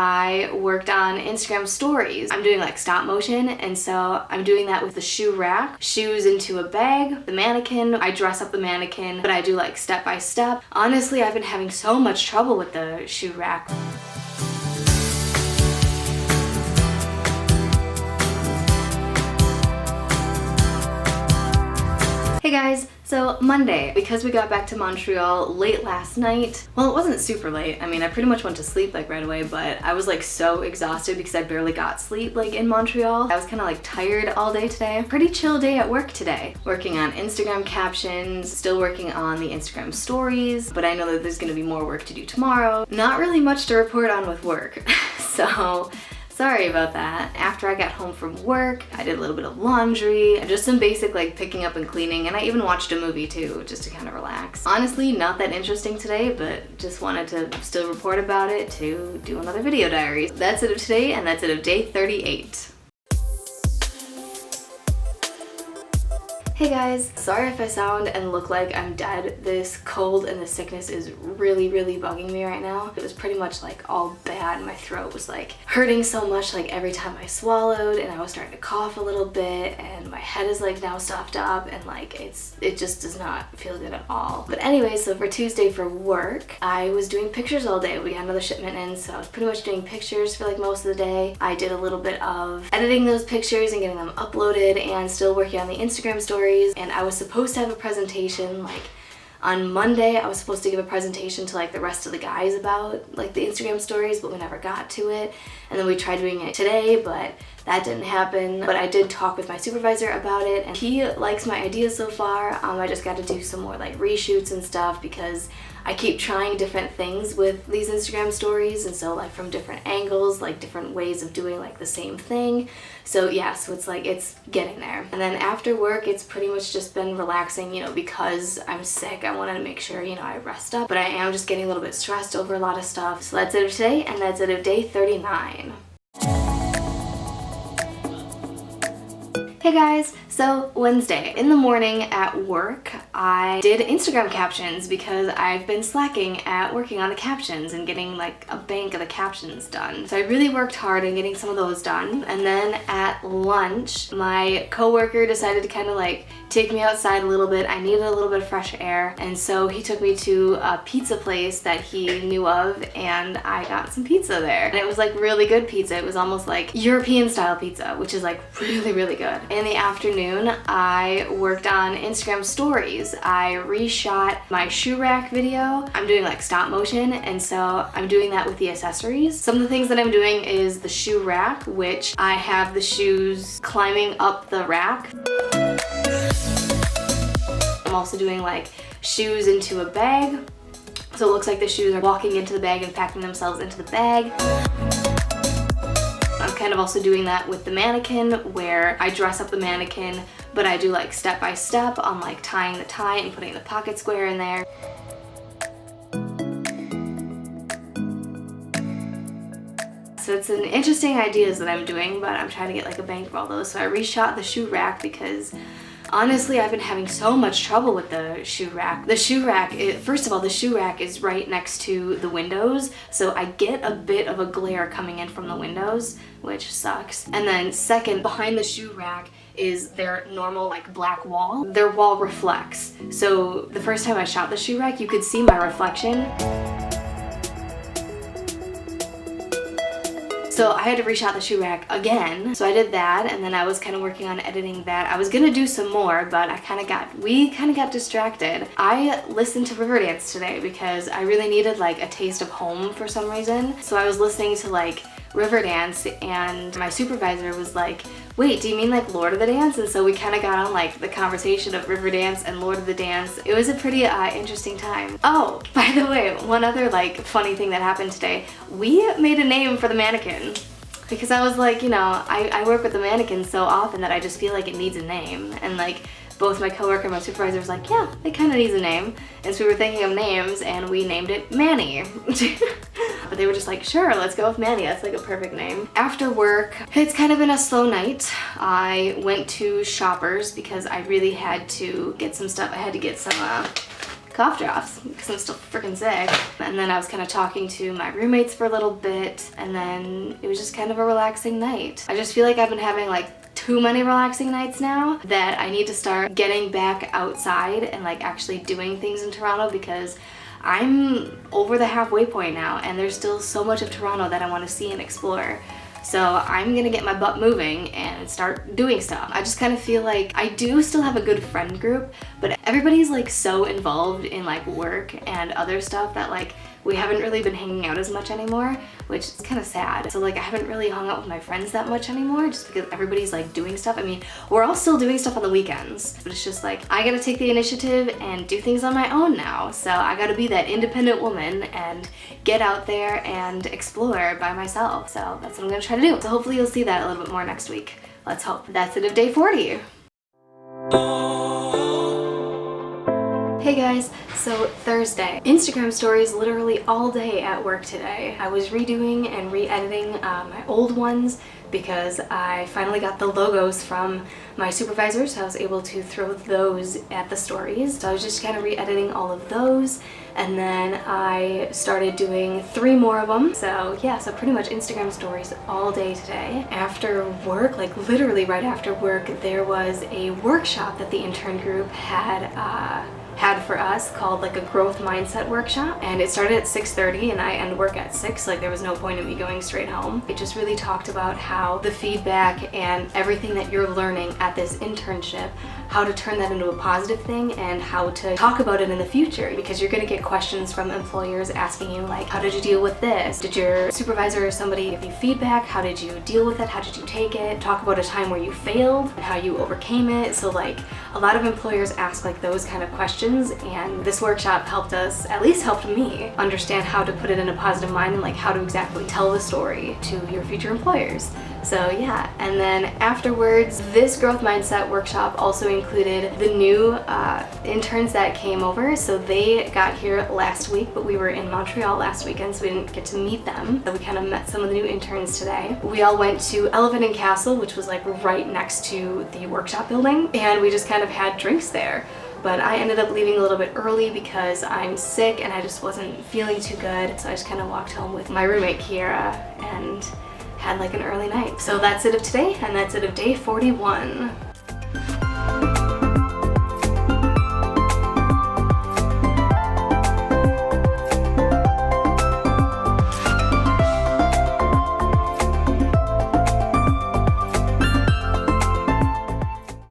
I worked on Instagram stories. I'm doing like stop motion, and so I'm doing that with the shoe rack. Shoes into a bag, the mannequin. I dress up the mannequin, but I do like step by step. Honestly, I've been having so much trouble with the shoe rack. Hey guys, so Monday, because we got back to Montreal late last night, well, it wasn't super late. I mean, I pretty much went to sleep like right away, but I was like so exhausted because I barely got sleep like in Montreal. I was kind of like tired all day today. Pretty chill day at work today. Working on Instagram captions, still working on the Instagram stories, but I know that there's gonna be more work to do tomorrow. Not really much to report on with work, so sorry about that. After I got home from work, I did a little bit of laundry, and just some basic like picking up and cleaning, and I even watched a movie too, just to kind of relax. Honestly, not that interesting today, but just wanted to still report about it to do another video diary. That's it of today, and that's it of day 38. Hey guys, sorry if I sound and look like I'm dead. This cold and the sickness is really bugging me right now. It was pretty much like all bad. My throat was like hurting so much like every time I swallowed, and I was starting to cough a little bit, and my head is like now stuffed up, and like it just does not feel good at all. But anyway, so for Tuesday for work, I was doing pictures all day. We got another shipment in, so I was pretty much doing pictures for like most of the day. I did a little bit of editing those pictures and getting them uploaded, and still working on the Instagram stories. And I was supposed to have a presentation like on Monday. I was supposed to give a presentation to like the rest of the guys about like the Instagram stories, but we never got to it. And then we tried doing it today, but that didn't happen. But I did talk with my supervisor about it, and he likes my ideas so far. I just got to do some more like reshoots and stuff because I keep trying different things with these Instagram stories, and so like from different angles, like different ways of doing like the same thing. So yeah, so it's like it's getting there. And then after work, it's pretty much just been relaxing, you know, because I'm sick. I wanted to make sure, you know, I rest up, but I am just getting a little bit stressed over a lot of stuff. So that's it of today, and that's it of day 39. Hey guys, so Wednesday in the morning at work, I did Instagram captions because I've been slacking at working on the captions and getting like a bank of the captions done. So I really worked hard in getting some of those done. And then at lunch, my coworker decided to kind of like take me outside a little bit. I needed a little bit of fresh air, and so he took me to a pizza place that he knew of, and I got some pizza there. And it was like really good pizza. It was almost like European style pizza, which is like really good. In the afternoon, I worked on Instagram stories. I reshot my shoe rack video. I'm doing like stop motion, and so I'm doing that with the accessories. Some of the things that I'm doing is the shoe rack, which I have the shoes climbing up the rack. I'm also doing like shoes into a bag. So it looks like the shoes are walking into the bag and packing themselves into the bag. I'm kind of also doing that with the mannequin, where I dress up the mannequin, but I do like step by step on like tying the tie and putting the pocket square in there. So it's an interesting ideas that I'm doing, but I'm trying to get like a bank of all those. So I reshot the shoe rack because honestly, I've been having so much trouble with the shoe rack. The shoe rack, first of all, the shoe rack is right next to the windows, so I get a bit of a glare coming in from the windows, which sucks. And then second, behind the shoe rack is their normal like black wall. Their wall reflects. So the first time I shot the shoe rack, you could see my reflection. So I had to reshot the shoe rack again. So I did that, and then I was kind of working on editing that. I was gonna do some more, but we kind of got distracted. I listened to Riverdance today because I really needed like a taste of home for some reason. So I was listening to like Riverdance, and my supervisor was like, wait, do you mean like Lord of the Dance? And so we kind of got on like the conversation of Riverdance and Lord of the Dance. It was a pretty interesting time. Oh, by the way, one other like funny thing that happened today. We made a name for the mannequin because I was like, you know, I work with the mannequin so often that I just feel like it needs a name. And like both my coworker and my supervisor was like, yeah, it kind of needs a name. And so we were thinking of names, and we named it Manny. But they were just like, sure, let's go with Manny. That's like a perfect name. After work, it's kind of been a slow night. I went to Shoppers because I really had to get some stuff. I had to get some cough drops because I'm still freaking sick. And then I was kind of talking to my roommates for a little bit, and then it was just kind of a relaxing night. I just feel like I've been having like too many relaxing nights now that I need to start getting back outside and like actually doing things in Toronto, because I'm over the halfway point now and there's still so much of Toronto that I want to see and explore. So I'm gonna get my butt moving and start doing stuff. I just kind of feel like I do still have a good friend group, but everybody's like so involved in like work and other stuff that like we haven't really been hanging out as much anymore, which is kind of sad. So like I haven't really hung out with my friends that much anymore just because everybody's like doing stuff. I mean, we're all still doing stuff on the weekends, but it's just like I gotta take the initiative and do things on my own now. So I gotta be that independent woman and get out there and explore by myself. So that's what I'm gonna try to do. So hopefully you'll see that a little bit more next week. Let's hope. That's it of day 40. Hey guys, so Thursday. Instagram stories literally all day at work today. I was redoing and re-editing my old ones because I finally got the logos from my supervisors, so I was able to throw those at the stories. So I was just kind of re-editing all of those, and then I started doing 3 more of them. So yeah, so pretty much Instagram stories all day today. After work, like literally right after work, there was a workshop that the intern group had for us called like a growth mindset workshop, and it started at 6:30 and I end work at 6. Like there was no point in me going straight home. It just really talked about how the feedback and everything that you're learning at this internship, how to turn that into a positive thing and how to talk about it in the future, because you're going to get questions from employers asking you like, how did you deal with this? Did your supervisor or somebody give you feedback? How did you deal with it? How did you take it? Talk about a time where you failed and how you overcame it. So like a lot of employers ask like those kind of questions, and this workshop helped us, at least helped me, understand how to put it in a positive mind and like how to exactly tell the story to your future employers. So yeah, and then afterwards, this growth mindset workshop also included the new interns that came over. So they got here last week, but we were in Montreal last weekend, so we didn't get to meet them. So we kind of met some of the new interns today. We all went to Elephant and Castle, which was like right next to the workshop building, and we just kind of had drinks there. But I ended up leaving a little bit early because I'm sick and I just wasn't feeling too good. So I just kind of walked home with my roommate Kiera and had like an early night. So that's it of today, and that's it of day 41.